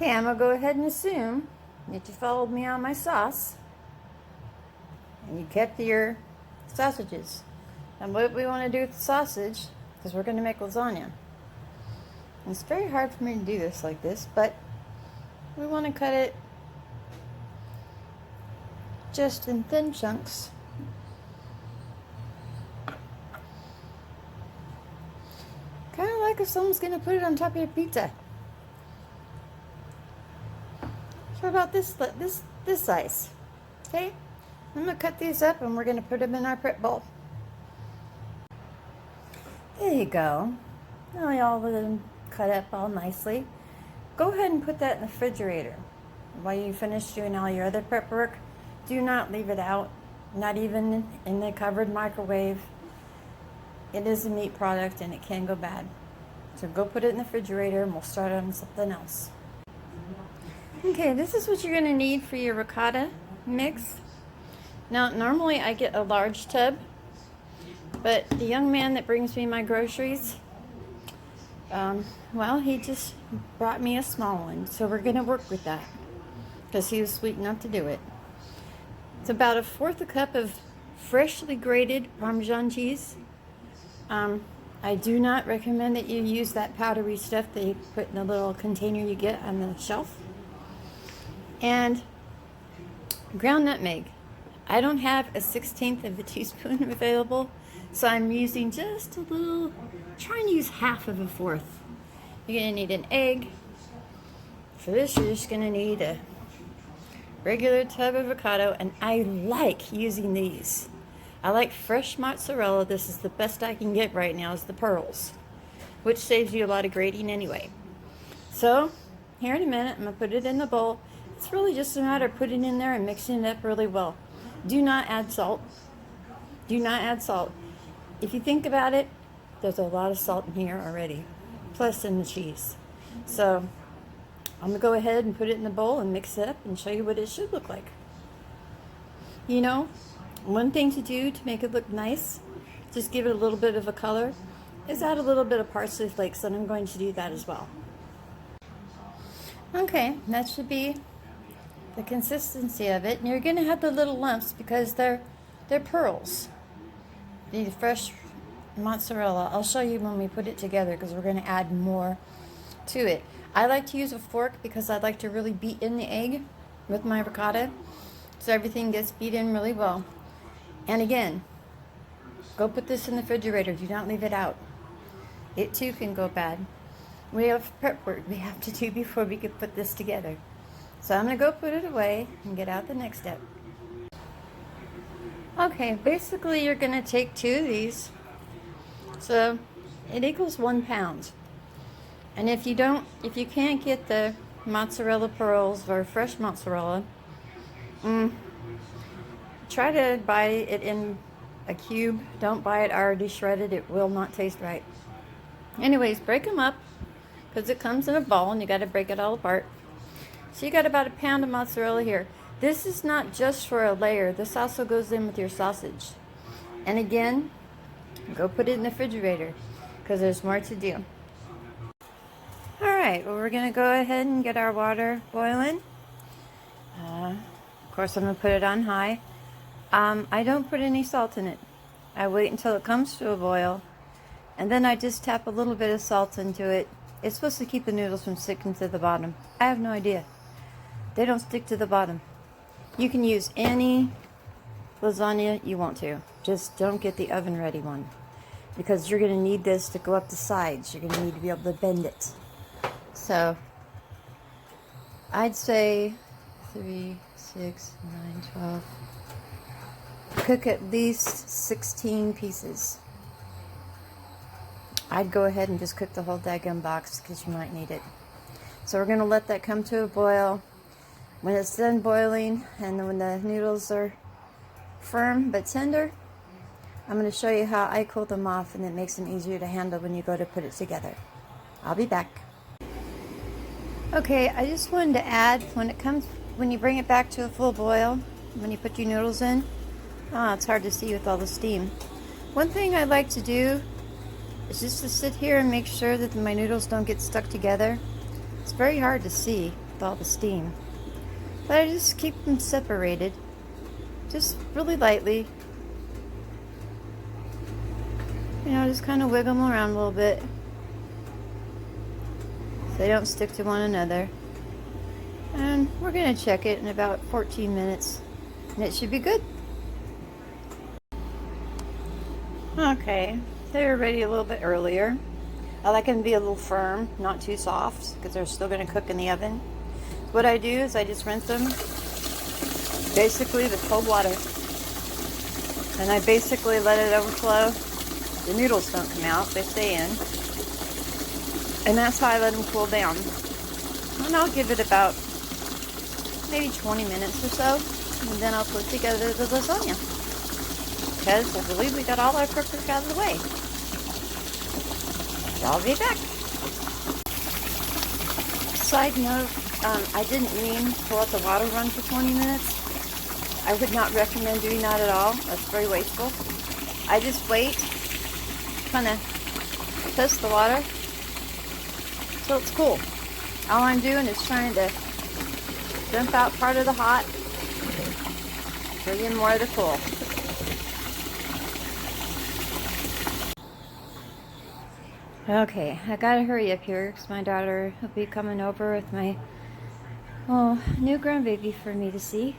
Okay, I'm going to go ahead and assume that you followed me on my sauce and you kept your sausages. And what we want to do with the sausage, because we're going to make lasagna. And it's very hard for me to do this like this, but we want to cut it just in thin chunks. Kind of like if someone's going to put it on top of your pizza. So about this size. Okay? I'm going to cut these up and we're going to put them in our prep bowl. There you go. Now all of them cut up all nicely. Go ahead and put that in the refrigerator. While you finish doing all your other prep work, do not leave it out, not even in the covered microwave. It is a meat product and it can go bad. So go put it in the refrigerator and we'll start on something else. Okay, this is what you're going to need for your ricotta mix. Now, normally I get a large tub, but the young man that brings me my groceries, well, he just brought me a small one. So we're going to work with that because he was sweet enough to do it. It's about 1/4 cup of freshly grated Parmesan cheese. I do not recommend that you use that powdery stuff they put in the little container you get on the shelf. And ground nutmeg. I don't have a 1/16 of a teaspoon available, so I'm using just a little, trying to use half of a 1/4. You're going to need an egg. For this, you're just going to need a regular tub of avocado, and I like using these. I like fresh mozzarella. This is the best I can get right now, is the pearls, which saves you a lot of grating anyway. So, here in a minute, I'm going to put it in the bowl. It's really just a matter of putting it in there and mixing it up really well. Do not add salt. Do not add salt. If you think about it, there's a lot of salt in here already, plus in the cheese. So, I'm going to go ahead and put it in the bowl and mix it up and show you what it should look like. You know, one thing to do to make it look nice, just give it a little bit of a color, is add a little bit of parsley flakes, and I'm going to do that as well. Okay, that should be the consistency of it. And you're going to have the little lumps because they're pearls. The fresh mozzarella. I'll show you when we put it together because we're going to add more to it. I like to use a fork because I like to really beat in the egg with my ricotta so everything gets beat in really well. And again, go put this in the refrigerator. Do not leave it out. It too can go bad. We have prep work we have to do before we can put this together. So I'm going to go put it away and get out the next step. Okay, basically you're going to take 2 of these. So it equals 1 pound. And if you can't get the mozzarella pearls or fresh mozzarella, try to buy it in a cube. Don't buy it already shredded. It will not taste right. Anyways, break them up because it comes in a ball and you got to break it all apart. So you got about 1 pound of mozzarella here. This is not just for a layer. This also goes in with your sausage. And again, go put it in the refrigerator because there's more to do. Alright, well, we're going to go ahead and get our water boiling. Of course, I'm going to put it on high. I don't put any salt in it. I wait until it comes to a boil, and then I just tap a little bit of salt into it. It's supposed to keep the noodles from sticking to the bottom. I have no idea. They don't stick to the bottom. You can use any lasagna you want to. Just don't get the oven ready one, because you're going to need this to go up the sides. You're going to need to be able to bend it. So, I'd say 3, 6, 9, 12. Cook at least 16 pieces. I'd go ahead and just cook the whole daggum box because you might need it. So we're going to let that come to a boil. When it's done boiling and when the noodles are firm but tender, I'm going to show you how I cool them off, and it makes them easier to handle when you go to put it together. I'll be back. Okay, I just wanted to add, when you bring it back to a full boil, when you put your noodles in, it's hard to see with all the steam. One thing I like to do is just to sit here and make sure that my noodles don't get stuck together. It's very hard to see, with all the steam. But I just keep them separated, just really lightly. You know, just kind of wiggle them around a little bit so they don't stick to one another. And we're going to check it in about 14 minutes, and it should be good. Okay, they were ready a little bit earlier. I like them to be a little firm, not too soft, because they're still going to cook in the oven. What I do is I just rinse them basically with cold water, and I basically let it overflow. The noodles don't come out, they stay in, and that's how I let them cool down. And I'll give it about maybe 20 minutes or so, and then I'll put together the lasagna, because I believe we got all our prep work out of the way. I'll be back. Side note, I didn't mean to let the water run for 20 minutes. I would not recommend doing that at all. That's very wasteful. I just wait, kind of test the water till it's cool. All I'm doing is trying to dump out part of the hot, bring in more of the cool. Okay, I gotta hurry up here because my daughter will be coming over with my new grandbaby for me to see.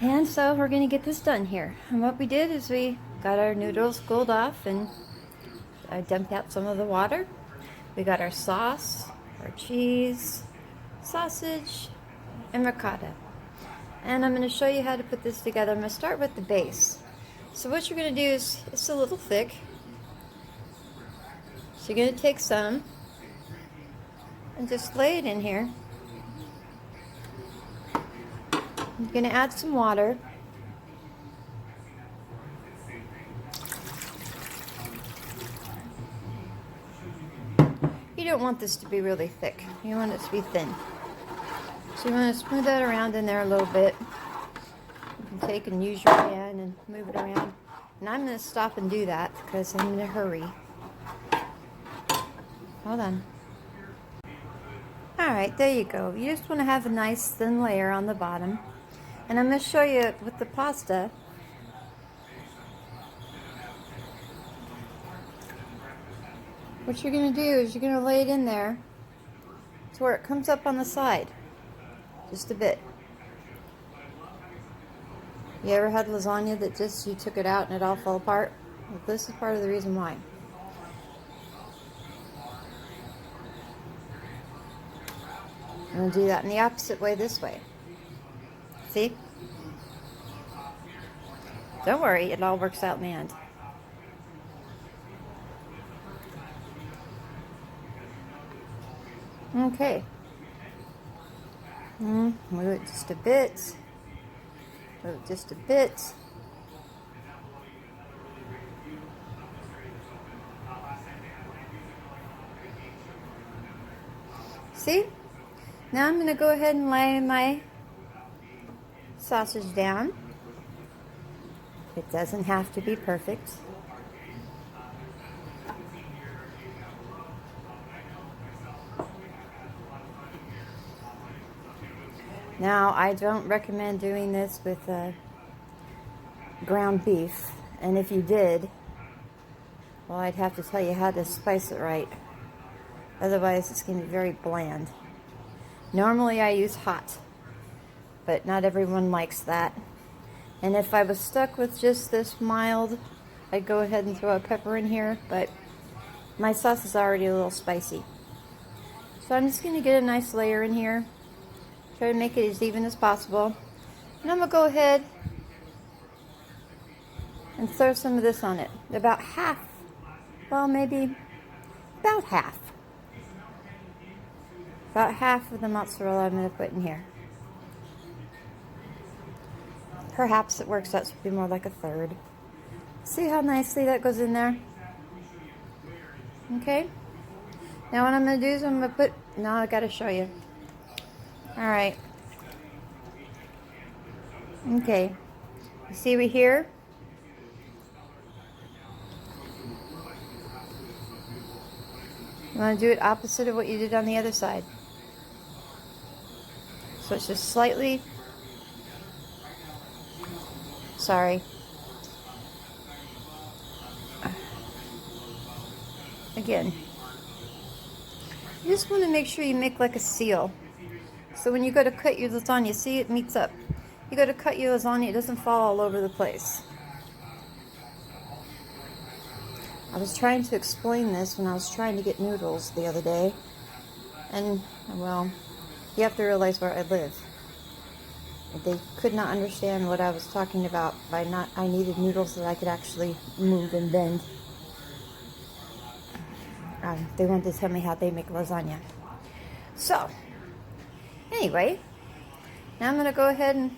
And so we're gonna get this done here. And what we did is we got our noodles cooled off, and I dumped out some of the water. We got our sauce, our cheese, sausage, and ricotta. And I'm gonna show you how to put this together. I'm gonna start with the base. So what you're gonna do is, it's a little thick. So you're going to take some and just lay it in here. You're going to add some water. You don't want this to be really thick. You want it to be thin. So you want to smooth that around in there a little bit. You can take and use your hand and move it around. And I'm going to stop and do that because I'm in a hurry. Hold on. Alright, there you go. You just want to have a nice thin layer on the bottom. And I'm going to show you with the pasta. What you're going to do is you're going to lay it in there to where it comes up on the side. Just a bit. You ever had lasagna that just you took it out and it all fell apart? Well, this is part of the reason why. I'm going to do that in the opposite way this way. See? Don't worry, it all works out in the end. Okay. Move it just a bit. Move it just a bit. See? Now I'm going to go ahead and lay my sausage down. It doesn't have to be perfect. Now, I don't recommend doing this with ground beef, and if you did, well, I'd have to tell you how to spice it right. Otherwise, it's going to be very bland. Normally, I use hot, but not everyone likes that. And if I was stuck with just this mild, I'd go ahead and throw a pepper in here, but my sauce is already a little spicy. So I'm just going to get a nice layer in here. Try to make it as even as possible. And I'm going to go ahead and throw some of this on it. About half. Well, maybe about half. About half of the mozzarella I'm going to put in here. Perhaps it works out to be more like a third. See how nicely that goes in there? Okay. Now what I'm going to do is I'm going to put... Now I got to show you. Alright. Okay. You see over here? You want to do it opposite of what you did on the other side. So it's just slightly, sorry. Again, you just want to make sure you make like a seal. So when you go to cut your lasagna, see it meets up. You go to cut your lasagna, it doesn't fall all over the place. I was trying to explain this when I was trying to get noodles the other day. And, well, you have to realize where I live. They could not understand what I was talking about by I needed noodles that I could actually move and bend. They wanted to tell me how they make lasagna. So, anyway, now I'm going to go ahead and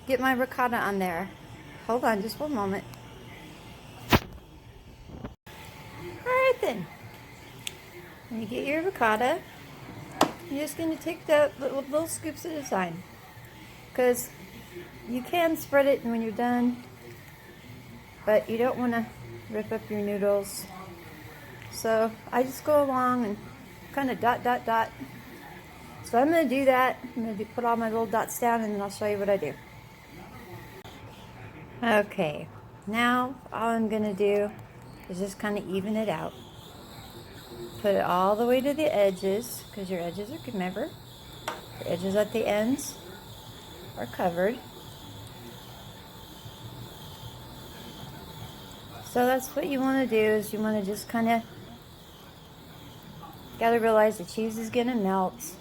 get my ricotta on there. Hold on just one moment. Alright then. When you get your ricotta, you're just going to take the little scoops at a time. Because you can spread it when you're done, but you don't want to rip up your noodles. So I just go along and kind of dot, dot, dot. So I'm going to do that. I'm going to put all my little dots down and then I'll show you what I do. Okay, now all I'm going to do is just kind of even it out. Put it all the way to the edges, because your edges are, remember, the edges at the ends are covered. So that's what you want to do, is you want to just kind of, got to realize the cheese is going to melt.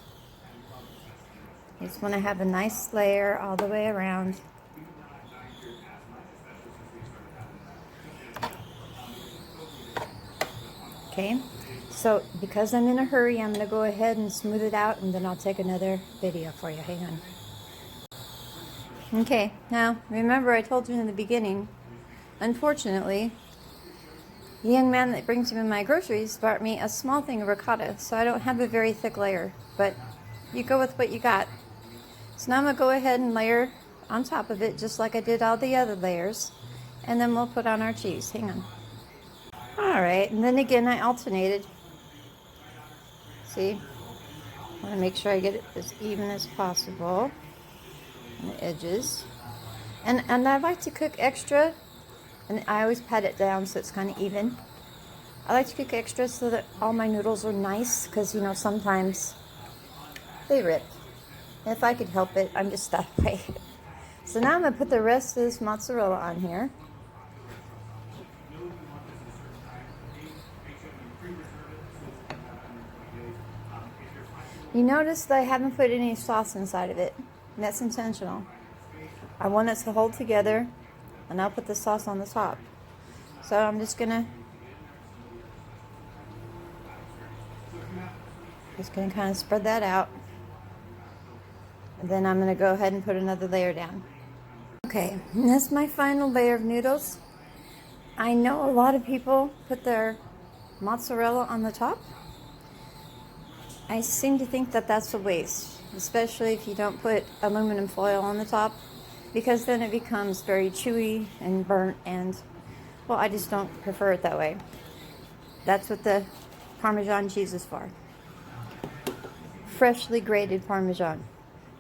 You just want to have a nice layer all the way around. Okay, so because I'm in a hurry, I'm going to go ahead and smooth it out, and then I'll take another video for you. Hang on. Okay, now remember I told you in the beginning, unfortunately, the young man that brings me my groceries bought me a small thing of ricotta, so I don't have a very thick layer, but you go with what you got. So now I'm going to go ahead and layer on top of it just like I did all the other layers, and then we'll put on our cheese. Hang on. Alright, and then again I alternated. See? I want to make sure I get it as even as possible on the edges. And I like to cook extra, and I always pat it down so it's kind of even. I like to cook extra so that all my noodles are nice, because, you know, sometimes they rip. And if I could help it, I'm just that way. So now I'm going to put the rest of this mozzarella on here. You notice that I haven't put any sauce inside of it, and that's intentional. I want it to hold together, and I'll put the sauce on the top. So I'm just gonna kind of spread that out, and then I'm gonna go ahead and put another layer down. Okay, and that's my final layer of noodles. I know a lot of people put their mozzarella on the top. I seem to think that that's a waste, especially if you don't put aluminum foil on the top, because then it becomes very chewy and burnt, and, well, I just don't prefer it that way. That's what the Parmesan cheese is for. Freshly grated Parmesan,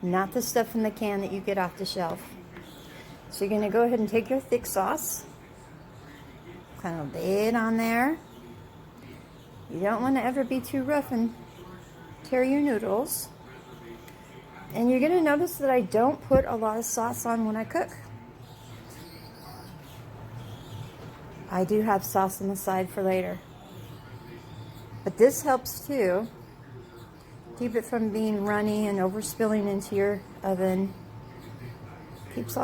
not the stuff in the can that you get off the shelf. So you're going to go ahead and take your thick sauce, kind of lay it on there. You don't want to ever be too rough and tear your noodles. And you're going to notice that I don't put a lot of sauce on when I cook. I do have sauce on the side for later. But this helps too. Keep it from being runny and overspilling into your oven. Keeps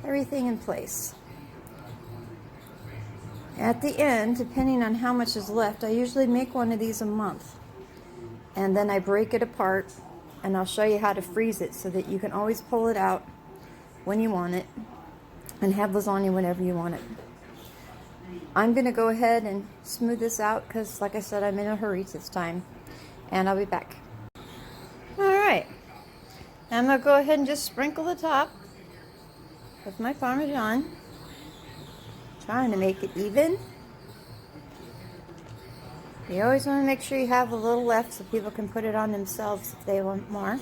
everything in place. At the end, depending on how much is left, I usually make one of these a month. And then I break it apart, and I'll show you how to freeze it so that you can always pull it out when you want it and have lasagna whenever you want it. I'm going to go ahead and smooth this out because, like I said, I'm in a hurry this time, and I'll be back. Alright, I'm going to go ahead and just sprinkle the top with my Parmesan, trying to make it even. You always want to make sure you have a little left so people can put it on themselves if they want more.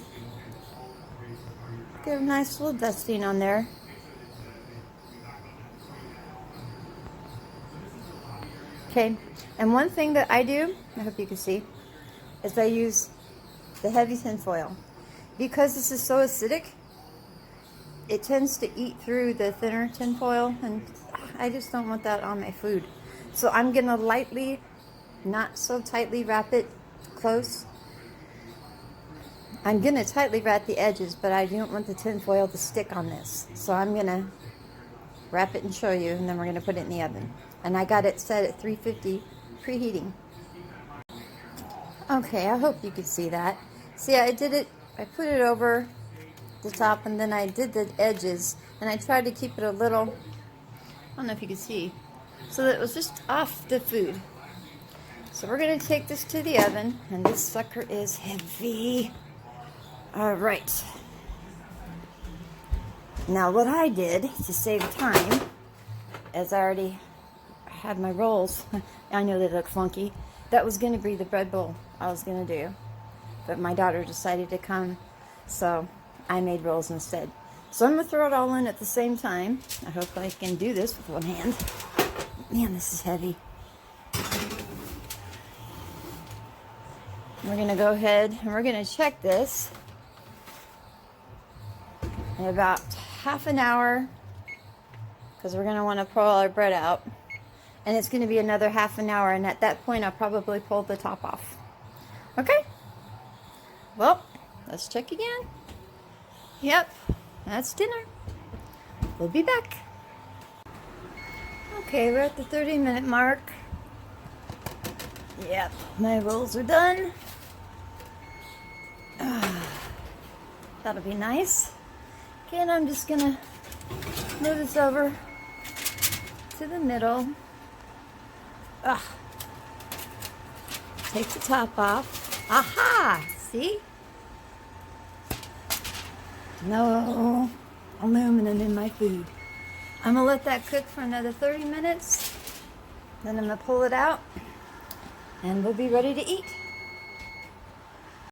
Get a nice little dusting on there. Okay, and one thing that I do, I hope you can see, is I use the heavy tin foil. Because this is so acidic, it tends to eat through the thinner tin foil, and I just don't want that on my food. So I'm gonna lightly, not so tightly wrap it close. I'm gonna tightly wrap the edges, but I don't want the tin foil to stick on this. So I'm gonna wrap it and show you, and then we're gonna put it in the oven. And I got it set at 350 preheating. Okay, I hope you could see that. See, I did it, I put it over the top, and then I did the edges, and I tried to keep it a little, I don't know if you can see, so that it was just off the food. So we're gonna take this to the oven, and this sucker is heavy. All right. Now what I did to save time, as I already had my rolls, I know they look funky, that was gonna be the bread bowl I was gonna do, but my daughter decided to come, so I made rolls instead. So I'm gonna throw it all in at the same time. I hope I can do this with one hand. Man, this is heavy. We're gonna go ahead and we're gonna check this in about half an hour, because we're gonna want to pull our bread out, and it's gonna be another half an hour, and at that point I'll probably pull the top off. Okay, well, let's check again. Yep, that's dinner. We'll be back. Okay, we're at the 30-minute mark. Yep, my rolls are done. That'll be nice. Okay, and I'm just gonna move this over to the middle. Take the top off. Aha! See? No aluminum in my food. I'm gonna let that cook for another 30 minutes. Then I'm gonna pull it out, and we'll be ready to eat.